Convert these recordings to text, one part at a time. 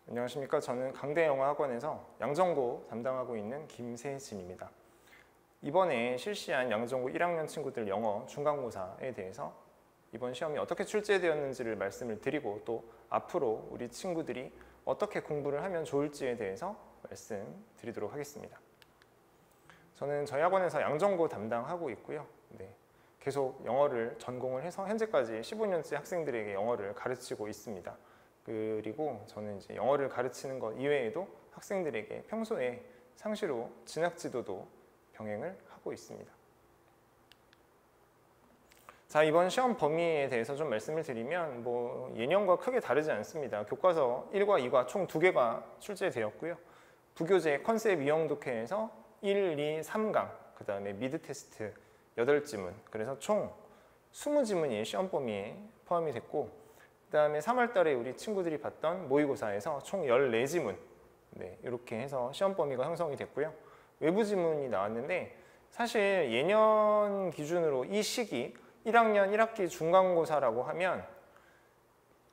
안녕하십니까. 저는 강대영어학원에서 양정고 담당하고 있는 김세진입니다. 이번에 실시한 양정고 1학년 친구들 영어 중간고사에 대해서 이번 시험이 어떻게 출제되었는지를 말씀을 드리고 또 앞으로 우리 친구들이 어떻게 공부를 하면 좋을지에 대해서 말씀드리도록 하겠습니다. 저는 저희 학원에서 양정고 담당하고 있고요. 계속 영어를 전공을 해서 현재까지 15년째 학생들에게 영어를 가르치고 있습니다. 그리고 저는 이제 영어를 가르치는 것 이외에도 학생들에게 평소에 상시로 진학 지도도 병행을 하고 있습니다. 자, 이번 시험 범위에 대해서 좀 말씀을 드리면 예년과 크게 다르지 않습니다. 교과서 1과 2과 총 2개가 출제되었고요. 부교재 컨셉 유형 독해에서 1, 2, 3강, 그 다음에 미드 테스트 8지문, 그래서 총 20지문이 시험 범위에 포함이 됐고, 그 다음에 3월 달에 우리 친구들이 봤던 모의고사에서 총 14지문, 이렇게 해서 시험 범위가 형성이 됐고요. 외부 지문이 나왔는데 사실 예년 기준으로 이 시기 1학년 1학기 중간고사라고 하면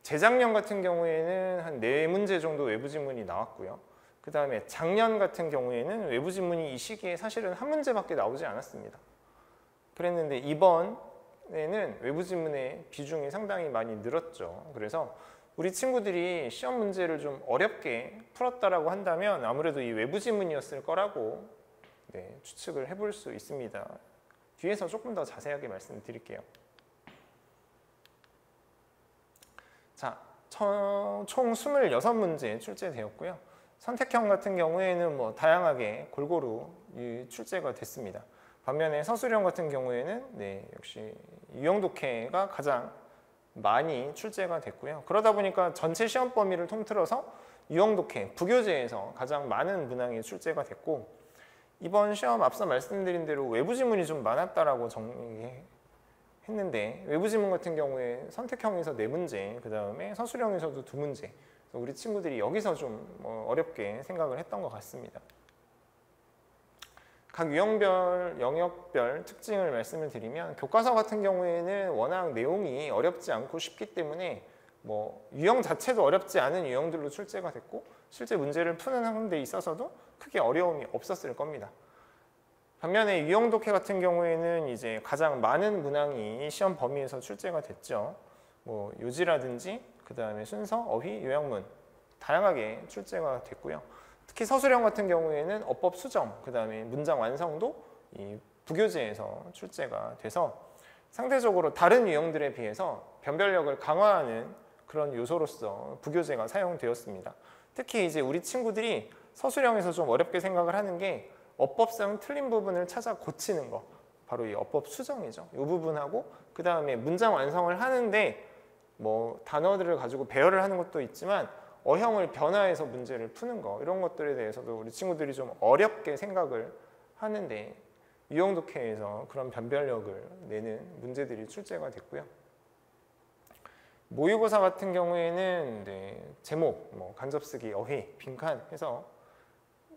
재작년 같은 경우에는 한 4문제 정도 외부 지문이 나왔고요. 그 다음에 작년 같은 경우에는 외부 지문이 이 시기에 사실은 1문제밖에 나오지 않았습니다. 그랬는데 이번에는 외부 지문의 비중이 상당히 많이 늘었죠. 그래서 우리 친구들이 시험 문제를 좀 어렵게 풀었다라고 한다면 아무래도 이 외부 지문이었을 거라고 추측을 해볼 수 있습니다. 뒤에서 조금 더 자세하게 말씀드릴게요. 자, 총 26문제 출제되었고요. 선택형 같은 경우에는 다양하게 골고루 출제가 됐습니다. 반면에 서술형 같은 경우에는 역시 유형 독해가 가장 많이 출제가 됐고요. 그러다 보니까 전체 시험 범위를 통틀어서 유형 독해, 부교재에서 가장 많은 문항이 출제가 됐고, 이번 시험 앞서 말씀드린 대로 외부 지문이 좀 많았다라고 정리했는데, 외부 지문 같은 경우에 선택형에서 4문제, 그 다음에 서술형에서도 2문제, 우리 친구들이 여기서 좀 어렵게 생각을 했던 것 같습니다. 각 유형별, 영역별 특징을 말씀을 드리면, 교과서 같은 경우에는 워낙 내용이 어렵지 않고 쉽기 때문에 유형 자체도 어렵지 않은 유형들로 출제가 됐고, 실제 문제를 푸는 데 있어서도 크게 어려움이 없었을 겁니다. 반면에 유형 독해 같은 경우에는 이제 가장 많은 문항이 시험 범위에서 출제가 됐죠. 요지라든지 그 다음에 순서, 어휘, 요약문 다양하게 출제가 됐고요. 특히 서술형 같은 경우에는 어법 수정, 그 다음에 문장 완성도 이 부교재에서 출제가 돼서 상대적으로 다른 유형들에 비해서 변별력을 강화하는 그런 요소로서 부교재가 사용되었습니다. 특히 이제 우리 친구들이 서술형에서 좀 어렵게 생각을 하는 게 어법상 틀린 부분을 찾아 고치는 거, 바로 이 어법 수정이죠. 이 부분하고 그 다음에 문장 완성을 하는데 단어들을 가지고 배열을 하는 것도 있지만 어형을 변화해서 문제를 푸는 거, 이런 것들에 대해서도 우리 친구들이 좀 어렵게 생각을 하는데 유형 독해에서 그런 변별력을 내는 문제들이 출제가 됐고요. 모의고사 같은 경우에는 제목, 간접쓰기, 어휘, 빈칸 해서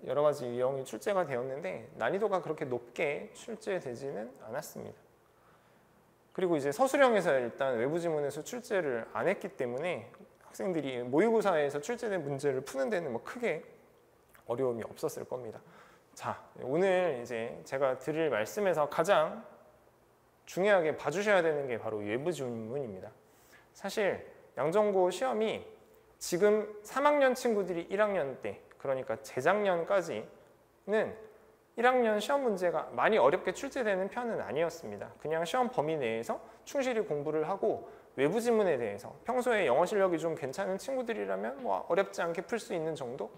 여러 가지 유형이 출제가 되었는데 난이도가 그렇게 높게 출제되지는 않았습니다. 그리고 이제 서술형에서 일단 외부 지문에서 출제를 안 했기 때문에 학생들이 모의고사에서 출제된 문제를 푸는 데는 크게 어려움이 없었을 겁니다. 자, 오늘 이제 제가 드릴 말씀에서 가장 중요하게 봐주셔야 되는 게 바로 외부 지문입니다. 사실 양정고 시험이 지금 3학년 친구들이 1학년 때, 그러니까 재작년까지는 1학년 시험 문제가 많이 어렵게 출제되는 편은 아니었습니다. 그냥 시험 범위 내에서 충실히 공부를 하고 외부 지문에 대해서 평소에 영어 실력이 좀 괜찮은 친구들이라면 어렵지 않게 풀 수 있는 정도?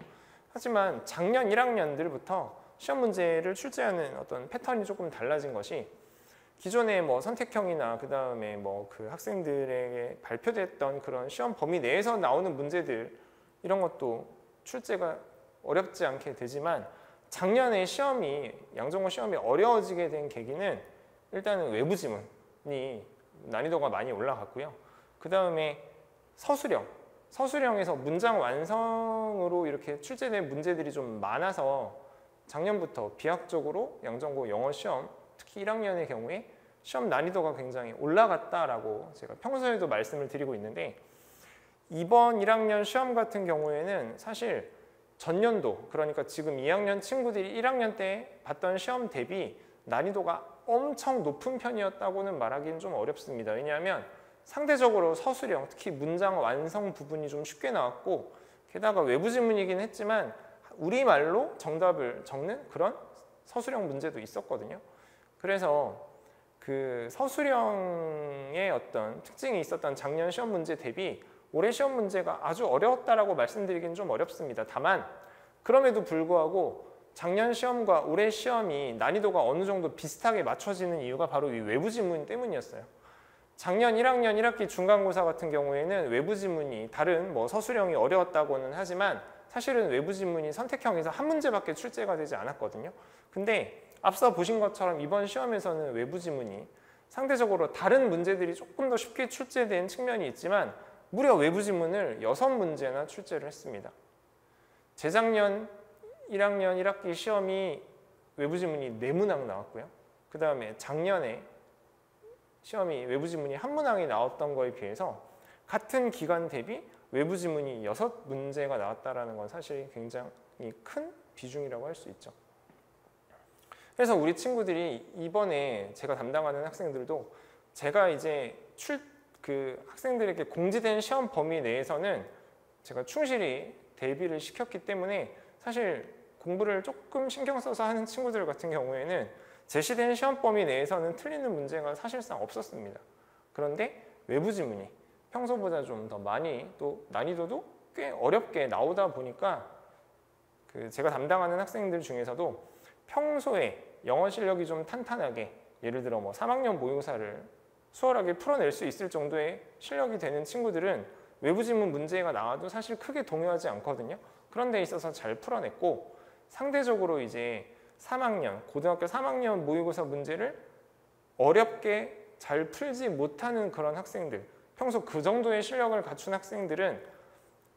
하지만 작년 1학년들부터 시험 문제를 출제하는 어떤 패턴이 조금 달라진 것이, 기존의 선택형이나 그 다음에 그 학생들에게 발표됐던 그런 시험 범위 내에서 나오는 문제들, 이런 것도 출제가 어렵지 않게 되지만 작년에 양정고 시험이 어려워지게 된 계기는 일단은 외부 지문이 난이도가 많이 올라갔고요. 그 다음에 서술형에서 문장 완성으로 이렇게 출제된 문제들이 좀 많아서 작년부터 비약적으로 양정고 영어 시험, 특히 1학년의 경우에 시험 난이도가 굉장히 올라갔다라고 제가 평소에도 말씀을 드리고 있는데, 이번 1학년 시험 같은 경우에는 사실 전년도, 그러니까 지금 2학년 친구들이 1학년 때 봤던 시험 대비 난이도가 엄청 높은 편이었다고는 말하기는 좀 어렵습니다. 왜냐하면 상대적으로 서술형, 특히 문장 완성 부분이 좀 쉽게 나왔고, 게다가 외부 지문이긴 했지만 우리말로 정답을 적는 그런 서술형 문제도 있었거든요. 그래서 그 서술형의 어떤 특징이 있었던 작년 시험 문제 대비 올해 시험 문제가 아주 어려웠다라고 말씀드리긴 좀 어렵습니다. 다만 그럼에도 불구하고 작년 시험과 올해 시험이 난이도가 어느 정도 비슷하게 맞춰지는 이유가 바로 이 외부 지문 때문이었어요. 작년 1학년 1학기 중간고사 같은 경우에는 외부 지문이 다른 뭐 서술형이 어려웠다고는 하지만 사실은 외부 지문이 선택형에서 한 문제밖에 출제가 되지 않았거든요. 근데 앞서 보신 것처럼 이번 시험에서는 외부 지문이 상대적으로 다른 문제들이 조금 더 쉽게 출제된 측면이 있지만 무려 외부 지문을 6문제나 출제를 했습니다. 재작년 1학년 1학기 시험이 외부 지문이 4문항 나왔고요. 그 다음에 작년에 시험이 외부 지문이 1문항이 나왔던 거에 비해서 같은 기간 대비 외부 지문이 6문제가 나왔다는 건 사실 굉장히 큰 비중이라고 할 수 있죠. 그래서 우리 친구들이 이번에 제가 담당하는 학생들도 제가 이제 그 학생들에게 공지된 시험 범위 내에서는 제가 충실히 대비를 시켰기 때문에 사실 공부를 조금 신경 써서 하는 친구들 같은 경우에는 제시된 시험 범위 내에서는 틀리는 문제가 사실상 없었습니다. 그런데 외부 지문이 평소보다 좀 더 많이 또 난이도도 꽤 어렵게 나오다 보니까 그 제가 담당하는 학생들 중에서도 평소에 영어 실력이 좀 탄탄하게 예를 들어 뭐 3학년 모의고사를 수월하게 풀어낼 수 있을 정도의 실력이 되는 친구들은 외부 지문 문제가 나와도 사실 크게 동요하지 않거든요. 그런 데 있어서 잘 풀어냈고 상대적으로 이제 3학년, 고등학교 3학년 모의고사 문제를 어렵게 잘 풀지 못하는 그런 학생들, 평소 그 정도의 실력을 갖춘 학생들은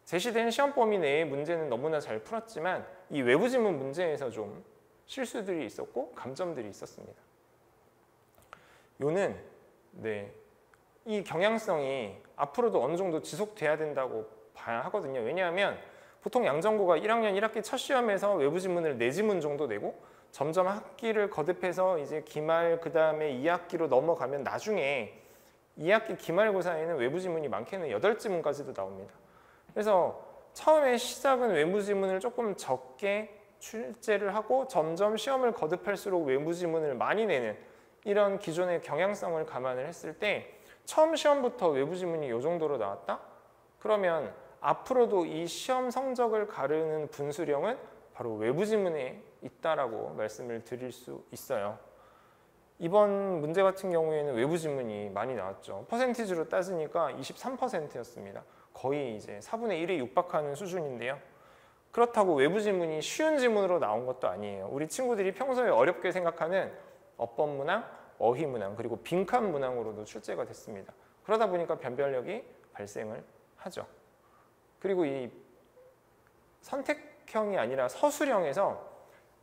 제시된 시험 범위 내의 문제는 너무나 잘 풀었지만 이 외부 지문 문제에서 좀 실수들이 있었고 감점들이 있었습니다. 요는 이 경향성이 앞으로도 어느 정도 지속돼야 된다고 봐야 하거든요. 왜냐하면 보통 양정고가 1학년 1학기 첫 시험에서 외부 지문을 4지문 정도 내고 점점 학기를 거듭해서 이제 기말 그 다음에 2학기로 넘어가면 나중에 2학기 기말고사에는 외부 지문이 많게는 8지문까지도 나옵니다. 그래서 처음에 시작은 외부 지문을 조금 적게 출제를 하고 점점 시험을 거듭할수록 외부 지문을 많이 내는 이런 기존의 경향성을 감안을 했을 때 처음 시험부터 외부 지문이 이 정도로 나왔다? 그러면 앞으로도 이 시험 성적을 가르는 분수령은 바로 외부 지문에 있다라고 말씀을 드릴 수 있어요. 이번 문제 같은 경우에는 외부 지문이 많이 나왔죠. 퍼센티지로 따지니까 23%였습니다. 거의 이제 4분의 1에 육박하는 수준인데요. 그렇다고 외부 지문이 쉬운 지문으로 나온 것도 아니에요. 우리 친구들이 평소에 어렵게 생각하는 어법 문항, 어휘 문항, 그리고 빈칸 문항으로도 출제가 됐습니다. 그러다 보니까 변별력이 발생을 하죠. 그리고 이 선택형이 아니라 서술형에서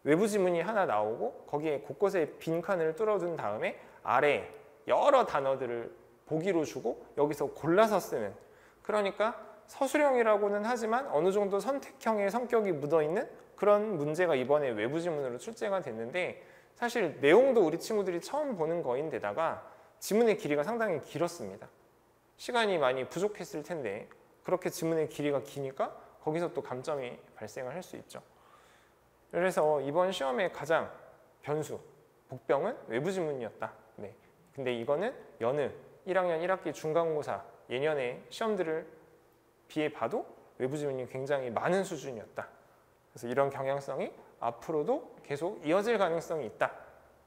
외부 지문이 하나 나오고 거기에 곳곳에 빈칸을 뚫어둔 다음에 아래 여러 단어들을 보기로 주고 여기서 골라서 쓰는, 그러니까 서술형이라고는 하지만 어느 정도 선택형의 성격이 묻어있는 그런 문제가 이번에 외부 지문으로 출제가 됐는데 사실 내용도 우리 친구들이 처음 보는 거인데다가 지문의 길이가 상당히 길었습니다. 시간이 많이 부족했을 텐데 그렇게 지문의 길이가 기니까 거기서 또 감점이 발생을 할 수 있죠. 그래서 이번 시험의 가장 변수, 복병은 외부 지문이었다. 근데 이거는 여느 1학년 1학기 중간고사 예년의 시험들을 비해 봐도 외부 지문이 굉장히 많은 수준이었다. 그래서 이런 경향성이 앞으로도 계속 이어질 가능성이 있다.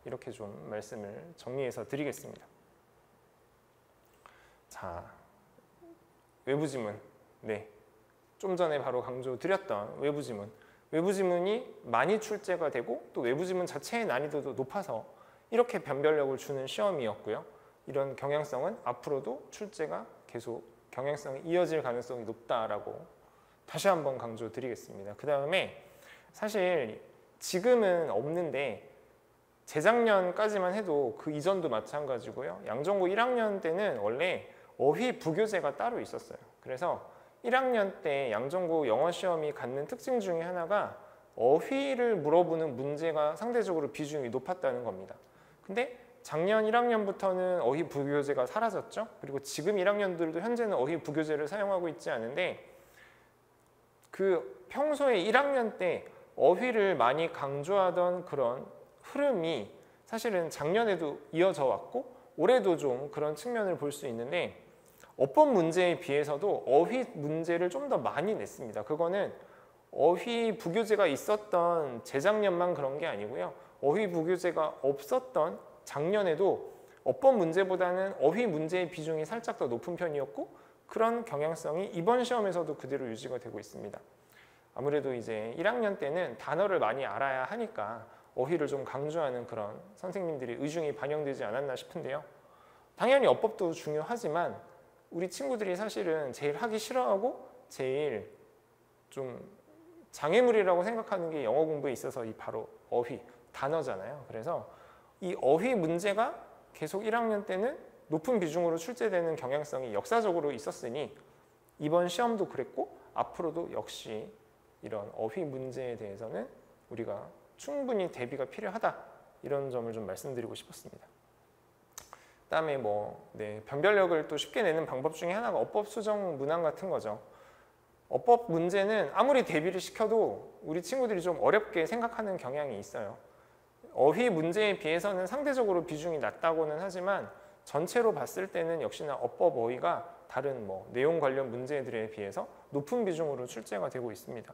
이렇게 좀 말씀을 정리해서 드리겠습니다. 자, 외부 지문. 좀 전에 바로 강조드렸던 외부 지문. 외부 지문이 많이 출제가 되고 또 외부 지문 자체의 난이도도 높아서 이렇게 변별력을 주는 시험이었고요. 이런 경향성은 앞으로도 출제가 계속 경향성이 이어질 가능성이 높다라고 다시 한번 강조드리겠습니다. 그 다음에 사실 지금은 없는데 재작년까지만 해도 그 이전도 마찬가지고요. 양정고 1학년 때는 원래 어휘 부교재가 따로 있었어요. 그래서 1학년 때 양정고 영어 시험이 갖는 특징 중에 하나가 어휘를 물어보는 문제가 상대적으로 비중이 높았다는 겁니다. 근데 작년 1학년부터는 어휘 부교재가 사라졌죠. 그리고 지금 1학년들도 현재는 어휘 부교재를 사용하고 있지 않은데 그 평소에 1학년 때 어휘를 많이 강조하던 그런 흐름이 사실은 작년에도 이어져 왔고 올해도 좀 그런 측면을 볼 수 있는데 어법 문제에 비해서도 어휘 문제를 좀 더 많이 냈습니다. 그거는 어휘 부교재가 있었던 재작년만 그런 게 아니고요. 어휘 부교재가 없었던 작년에도 어법 문제보다는 어휘 문제의 비중이 살짝 더 높은 편이었고 그런 경향성이 이번 시험에서도 그대로 유지가 되고 있습니다. 아무래도 이제 1학년 때는 단어를 많이 알아야 하니까 어휘를 좀 강조하는 그런 선생님들의 의중이 반영되지 않았나 싶은데요. 당연히 어법도 중요하지만 우리 친구들이 사실은 제일 하기 싫어하고 제일 좀 장애물이라고 생각하는 게 영어 공부에 있어서 이 바로 어휘, 단어잖아요. 그래서 이 어휘 문제가 계속 1학년 때는 높은 비중으로 출제되는 경향성이 역사적으로 있었으니 이번 시험도 그랬고 앞으로도 역시 이런 어휘 문제에 대해서는 우리가 충분히 대비가 필요하다 이런 점을 좀 말씀드리고 싶었습니다. 그다음에 변별력을 또 쉽게 내는 방법 중에 하나가 어법 수정 문항 같은 거죠. 어법 문제는 아무리 대비를 시켜도 우리 친구들이 좀 어렵게 생각하는 경향이 있어요. 어휘 문제에 비해서는 상대적으로 비중이 낮다고는 하지만 전체로 봤을 때는 역시나 어법 어휘가 다른 내용 관련 문제들에 비해서 높은 비중으로 출제가 되고 있습니다.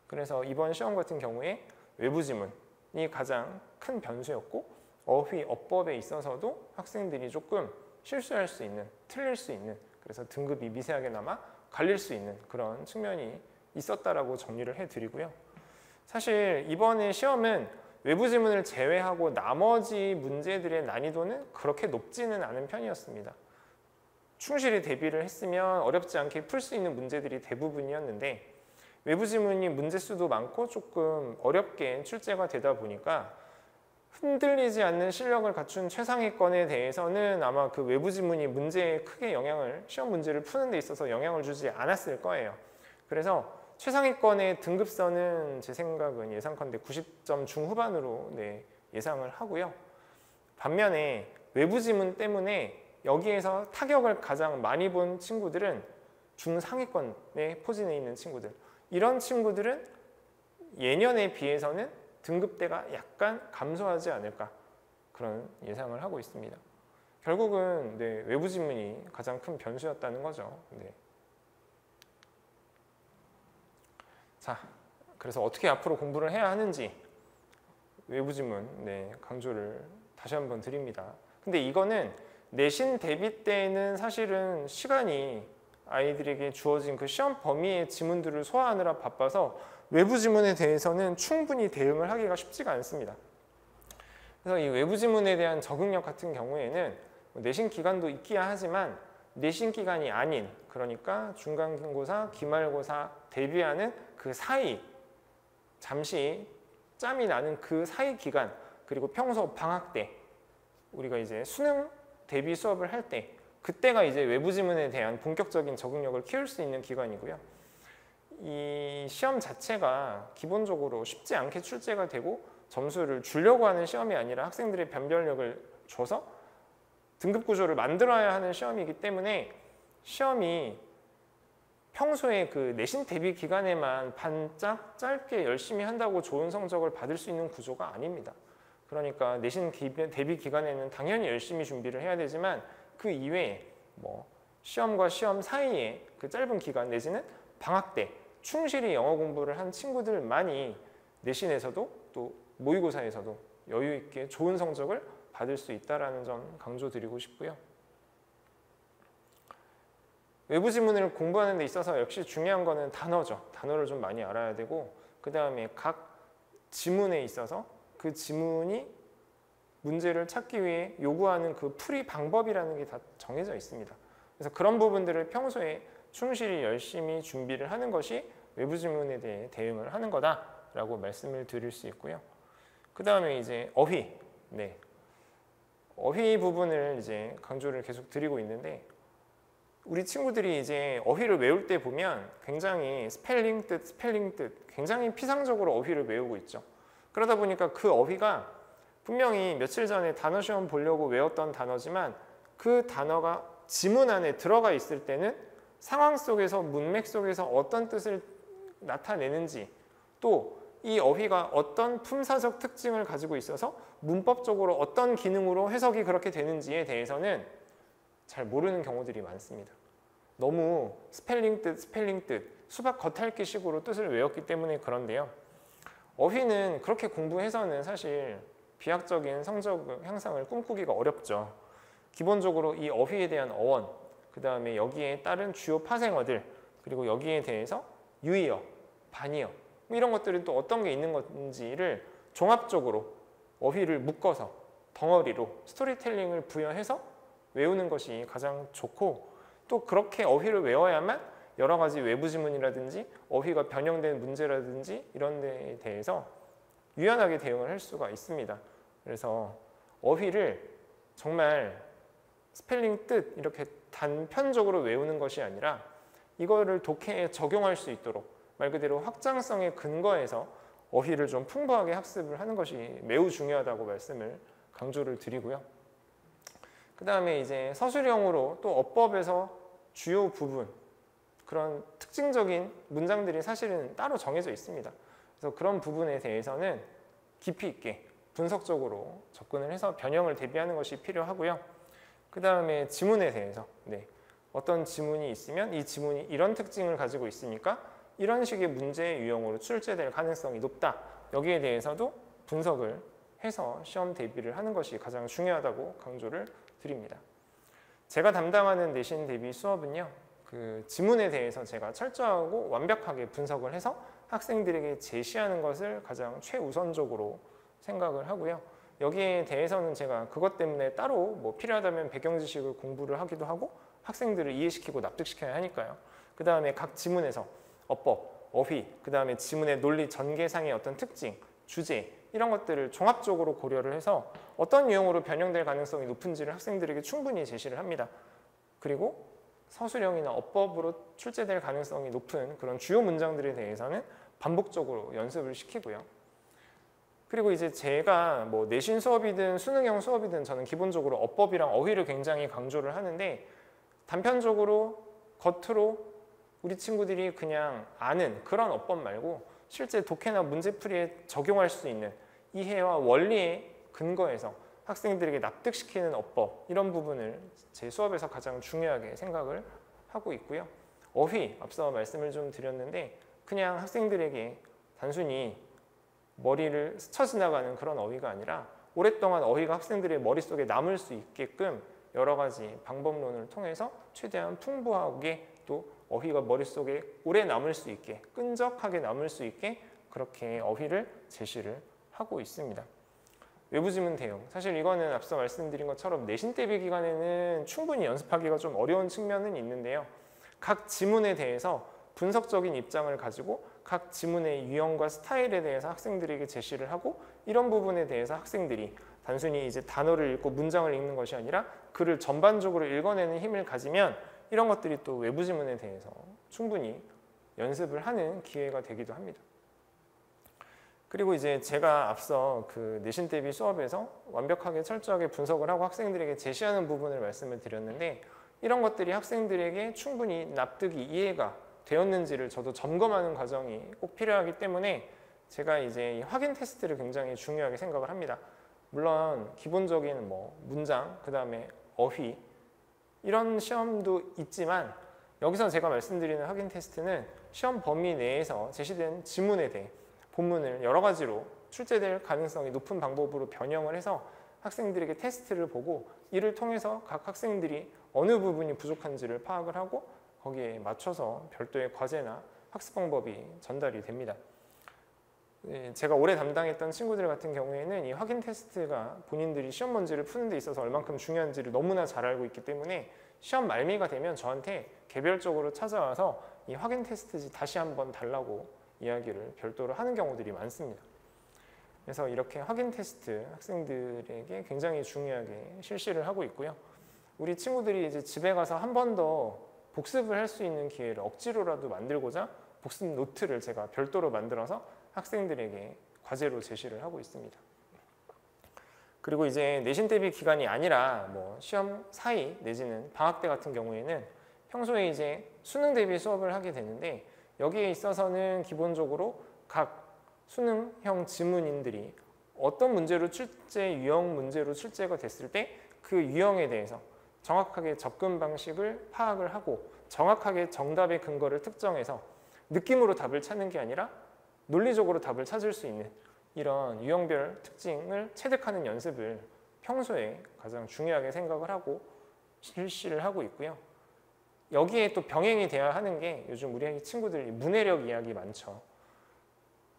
그래서 이번 시험 같은 경우에 외부 지문이 가장 큰 변수였고 어휘, 어법에 있어서도 학생들이 조금 실수할 수 있는, 틀릴 수 있는 그래서 등급이 미세하게나마 갈릴 수 있는 그런 측면이 있었다라고 정리를 해드리고요. 사실 이번에 시험은 외부 지문을 제외하고 나머지 문제들의 난이도는 그렇게 높지는 않은 편이었습니다. 충실히 대비를 했으면 어렵지 않게 풀 수 있는 문제들이 대부분이었는데 외부 지문이 문제 수도 많고 조금 어렵게 출제가 되다 보니까 흔들리지 않는 실력을 갖춘 최상위권에 대해서는 아마 그 외부 지문이 문제에 크게 시험 문제를 푸는 데 있어서 영향을 주지 않았을 거예요. 그래서 최상위권의 등급선은 제 생각은 예상컨대 90점 중후반으로 예상을 하고요. 반면에 외부 지문 때문에 여기에서 타격을 가장 많이 본 친구들은 중상위권에 포진해 있는 친구들. 이런 친구들은 예년에 비해서는 등급대가 약간 감소하지 않을까 그런 예상을 하고 있습니다. 결국은 외부 지문이 가장 큰 변수였다는 거죠. 자, 그래서 어떻게 앞으로 공부를 해야 하는지 외부 지문 강조를 다시 한번 드립니다. 근데 이거는 내신 대비 때는 사실은 시간이 아이들에게 주어진 그 시험 범위의 지문들을 소화하느라 바빠서 외부 지문에 대해서는 충분히 대응을 하기가 쉽지가 않습니다. 그래서 이 외부 지문에 대한 적응력 같은 경우에는 내신 기간도 있기야 하지만 내신 기간이 아닌 그러니까 중간고사, 기말고사 대비하는 그 사이 잠시 짬이 나는 그 사이 기간 그리고 평소 방학 때 우리가 이제 수능 대비 수업을 할 때 그때가 이제 외부 지문에 대한 본격적인 적응력을 키울 수 있는 기간이고요. 이 시험 자체가 기본적으로 쉽지 않게 출제가 되고 점수를 주려고 하는 시험이 아니라 학생들의 변별력을 줘서 등급 구조를 만들어야 하는 시험이기 때문에 시험이 평소에 그 내신 대비 기간에만 반짝 짧게 열심히 한다고 좋은 성적을 받을 수 있는 구조가 아닙니다. 그러니까 내신 대비 기간에는 당연히 열심히 준비를 해야 되지만 그 이외에 시험과 시험 사이에 그 짧은 기간 내지는 방학 때 충실히 영어 공부를 한 친구들만이 내신에서도 또 모의고사에서도 여유 있게 좋은 성적을 받을 수 있다는 점 강조드리고 싶고요. 외부 지문을 공부하는 데 있어서 역시 중요한 거는 단어죠. 단어를 좀 많이 알아야 되고 그 다음에 각 지문에 있어서 그 지문이 문제를 찾기 위해 요구하는 그 풀이 방법이라는 게 다 정해져 있습니다. 그래서 그런 부분들을 평소에 충실히 열심히 준비를 하는 것이 외부 지문에 대해 대응을 하는 거다라고 말씀을 드릴 수 있고요. 그 다음에 이제 어휘, 어휘 부분을 이제 강조를 계속 드리고 있는데 우리 친구들이 이제 어휘를 외울 때 보면 굉장히 스펠링 뜻 굉장히 피상적으로 어휘를 외우고 있죠. 그러다 보니까 그 어휘가 분명히 며칠 전에 단어 시험 보려고 외웠던 단어지만 그 단어가 지문 안에 들어가 있을 때는 상황 속에서 문맥 속에서 어떤 뜻을 나타내는지 또 이 어휘가 어떤 품사적 특징을 가지고 있어서 문법적으로 어떤 기능으로 해석이 그렇게 되는지에 대해서는 잘 모르는 경우들이 많습니다. 너무 스펠링 뜻, 수박 겉핥기 식으로 뜻을 외웠기 때문에 그런데요. 어휘는 그렇게 공부해서는 사실 비약적인 성적 향상을 꿈꾸기가 어렵죠. 기본적으로 이 어휘에 대한 어원, 그 다음에 여기에 따른 주요 파생어들, 그리고 여기에 대해서 유의어, 반의어 이런 것들은 또 어떤 게 있는 건지를 종합적으로 어휘를 묶어서 덩어리로 스토리텔링을 부여해서 외우는 것이 가장 좋고 또 그렇게 어휘를 외워야만 여러 가지 외부 지문이라든지 어휘가 변형된 문제라든지 이런 데에 대해서 유연하게 대응을 할 수가 있습니다. 그래서 어휘를 정말 스펠링 뜻 이렇게 단편적으로 외우는 것이 아니라 이거를 독해에 적용할 수 있도록 말 그대로 확장성에 근거해서 어휘를 좀 풍부하게 학습을 하는 것이 매우 중요하다고 말씀을 강조를 드리고요. 그 다음에 이제 서술형으로 또 어법에서 주요 부분 그런 특징적인 문장들이 사실은 따로 정해져 있습니다. 그래서 그런 부분에 대해서는 깊이 있게 분석적으로 접근을 해서 변형을 대비하는 것이 필요하고요. 그 다음에 지문에 대해서 어떤 지문이 있으면 이 지문이 이런 특징을 가지고 있으니까 이런 식의 문제 유형으로 출제될 가능성이 높다. 여기에 대해서도 분석을 해서 시험 대비를 하는 것이 가장 중요하다고 강조를 드립니다. 제가 담당하는 내신 대비 수업은요. 그 지문에 대해서 제가 철저하고 완벽하게 분석을 해서 학생들에게 제시하는 것을 가장 최우선적으로 생각을 하고요. 여기에 대해서는 제가 그것 때문에 따로 뭐 필요하다면 배경 지식을 공부를 하기도 하고 학생들을 이해시키고 납득시켜야 하니까요. 그 다음에 각 지문에서 어법, 어휘, 그 다음에 지문의 논리 전개상의 어떤 특징, 주제 이런 것들을 종합적으로 고려를 해서 어떤 유형으로 변형될 가능성이 높은지를 학생들에게 충분히 제시를 합니다. 그리고 서술형이나 어법으로 출제될 가능성이 높은 그런 주요 문장들에 대해서는 반복적으로 연습을 시키고요. 그리고 이제 제가 뭐 내신 수업이든 수능형 수업이든 저는 기본적으로 어법이랑 어휘를 굉장히 강조를 하는데 단편적으로 겉으로 우리 친구들이 그냥 아는 그런 어법 말고 실제 독해나 문제풀이에 적용할 수 있는 이해와 원리에 근거해서 학생들에게 납득시키는 어법 이런 부분을 제 수업에서 가장 중요하게 생각을 하고 있고요. 어휘, 앞서 말씀을 좀 드렸는데 그냥 학생들에게 단순히 머리를 스쳐 지나가는 그런 어휘가 아니라 오랫동안 어휘가 학생들의 머릿속에 남을 수 있게끔 여러 가지 방법론을 통해서 최대한 풍부하게 또 어휘가 머릿속에 오래 남을 수 있게 끈적하게 남을 수 있게 그렇게 어휘를 제시를 하고 있습니다. 외부 지문 대응. 사실 이거는 앞서 말씀드린 것처럼 내신 대비 기간에는 충분히 연습하기가 좀 어려운 측면은 있는데요. 각 지문에 대해서 분석적인 입장을 가지고 각 지문의 유형과 스타일에 대해서 학생들에게 제시를 하고 이런 부분에 대해서 학생들이 단순히 이제 단어를 읽고 문장을 읽는 것이 아니라 글을 전반적으로 읽어내는 힘을 가지면 이런 것들이 또 외부 지문에 대해서 충분히 연습을 하는 기회가 되기도 합니다. 그리고 이제 제가 앞서 그 내신 대비 수업에서 완벽하게 철저하게 분석을 하고 학생들에게 제시하는 부분을 말씀을 드렸는데 이런 것들이 학생들에게 충분히 납득이 이해가 되었는지를 저도 점검하는 과정이 꼭 필요하기 때문에 제가 이제 이 확인 테스트를 굉장히 중요하게 생각을 합니다. 물론 기본적인 뭐 문장, 그 다음에 어휘 이런 시험도 있지만 여기서 제가 말씀드리는 확인 테스트는 시험 범위 내에서 제시된 지문에 대해 본문을 여러 가지로 출제될 가능성이 높은 방법으로 변형을 해서 학생들에게 테스트를 보고 이를 통해서 각 학생들이 어느 부분이 부족한지를 파악을 하고 거기에 맞춰서 별도의 과제나 학습 방법이 전달이 됩니다. 제가 오래 담당했던 친구들 같은 경우에는 이 확인 테스트가 본인들이 시험 문제를 푸는 데 있어서 얼만큼 중요한지를 너무나 잘 알고 있기 때문에 시험 말미가 되면 저한테 개별적으로 찾아와서 이 확인 테스트지 다시 한번 달라고 이야기를 별도로 하는 경우들이 많습니다. 그래서 이렇게 확인 테스트 학생들에게 굉장히 중요하게 실시를 하고 있고요. 우리 친구들이 이제 집에 가서 한 번 더 복습을 할 수 있는 기회를 억지로라도 만들고자 복습 노트를 제가 별도로 만들어서 학생들에게 과제로 제시를 하고 있습니다. 그리고 이제 내신 대비 기간이 아니라 뭐 시험 사이 내지는 방학 때 같은 경우에는 평소에 이제 수능 대비 수업을 하게 되는데, 여기에 있어서는 기본적으로 각 수능형 지문인들이 어떤 문제로 출제, 유형 문제로 출제가 됐을 때 그 유형에 대해서 정확하게 접근 방식을 파악을 하고 정확하게 정답의 근거를 특정해서 느낌으로 답을 찾는 게 아니라 논리적으로 답을 찾을 수 있는 이런 유형별 특징을 체득하는 연습을 평소에 가장 중요하게 생각을 하고 실시를 하고 있고요. 여기에 또 병행이 돼야 하는 게 요즘 우리 친구들이 문해력 이야기 많죠.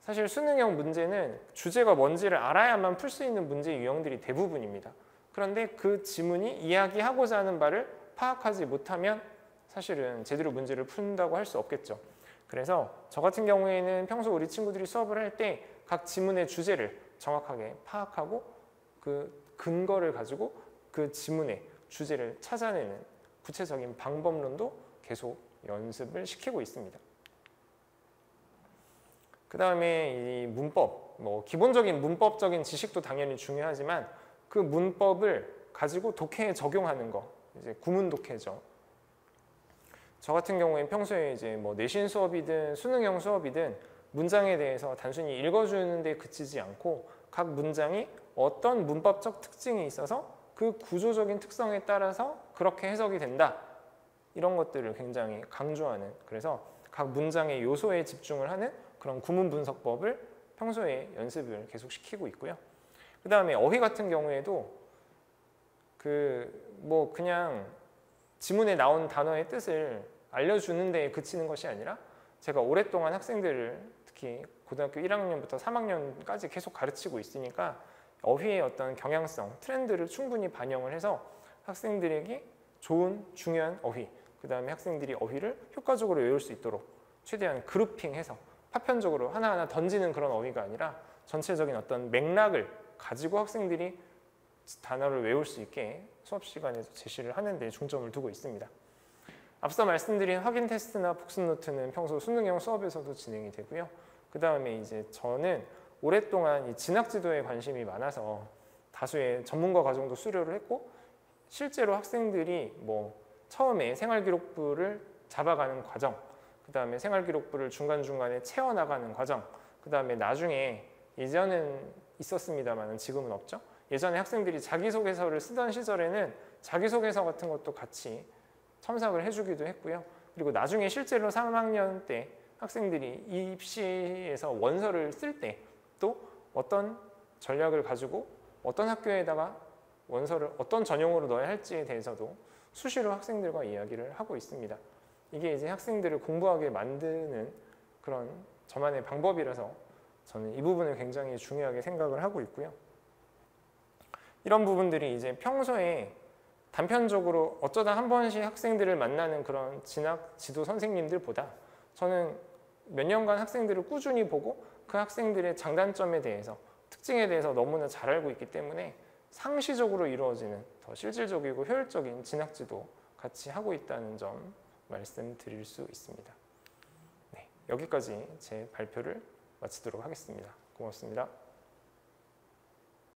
사실 수능형 문제는 주제가 뭔지를 알아야만 풀 수 있는 문제 유형들이 대부분입니다. 그런데 그 지문이 이야기하고자 하는 바를 파악하지 못하면 사실은 제대로 문제를 푼다고 할 수 없겠죠. 그래서 저 같은 경우에는 평소 우리 친구들이 수업을 할 때 각 지문의 주제를 정확하게 파악하고 그 근거를 가지고 그 지문의 주제를 찾아내는 구체적인 방법론도 계속 연습을 시키고 있습니다. 그 다음에 이 문법, 뭐 기본적인 문법적인 지식도 당연히 중요하지만 그 문법을 가지고 독해에 적용하는 거, 이제 구문 독해죠. 저 같은 경우에 평소에 이제 뭐 내신 수업이든 수능형 수업이든 문장에 대해서 단순히 읽어주는 데 그치지 않고 각 문장이 어떤 문법적 특징이 있어서 그 구조적인 특성에 따라서 그렇게 해석이 된다. 이런 것들을 굉장히 강조하는, 그래서 각 문장의 요소에 집중을 하는 그런 구문 분석법을 평소에 연습을 계속 시키고 있고요. 그 다음에 어휘 같은 경우에도 뭐 그냥 지문에 나온 단어의 뜻을 알려주는 데에 그치는 것이 아니라 제가 오랫동안 학생들을 특히 고등학교 1학년부터 3학년까지 계속 가르치고 있으니까 어휘의 어떤 경향성, 트렌드를 충분히 반영을 해서 학생들에게 좋은 중요한 어휘, 그 다음에 학생들이 어휘를 효과적으로 외울 수 있도록 최대한 그룹핑해서 파편적으로 하나하나 던지는 그런 어휘가 아니라 전체적인 어떤 맥락을 가지고 학생들이 단어를 외울 수 있게 수업 시간에도 제시를 하는 데 중점을 두고 있습니다. 앞서 말씀드린 확인 테스트나 복습 노트는 평소 수능형 수업에서도 진행이 되고요. 그 다음에 이제 저는 오랫동안 이 진학 지도에 관심이 많아서 다수의 전문가 과정도 수료를 했고, 실제로 학생들이 뭐 처음에 생활기록부를 잡아가는 과정, 그 다음에 생활기록부를 중간중간에 채워나가는 과정, 그 다음에 나중에 예전엔 있었습니다만 지금은 없죠. 예전에 학생들이 자기소개서를 쓰던 시절에는 자기소개서 같은 것도 같이 첨삭을 해주기도 했고요. 그리고 나중에 실제로 3학년 때 학생들이 입시에서 원서를 쓸 때 또 어떤 전략을 가지고 어떤 학교에다가 원서를 어떤 전형으로 넣어야 할지에 대해서도 수시로 학생들과 이야기를 하고 있습니다. 이게 이제 학생들을 공부하게 만드는 그런 저만의 방법이라서 저는 이 부분을 굉장히 중요하게 생각을 하고 있고요. 이런 부분들이 이제 평소에 단편적으로 어쩌다 한 번씩 학생들을 만나는 그런 진학 지도 선생님들보다 저는 몇 년간 학생들을 꾸준히 보고 그 학생들의 장단점에 대해서, 특징에 대해서 너무나 잘 알고 있기 때문에 상시적으로 이루어지는 더 실질적이고 효율적인 진학 지도 같이 하고 있다는 점 말씀드릴 수 있습니다. 네, 여기까지 제 발표를 마치도록 하겠습니다. 고맙습니다.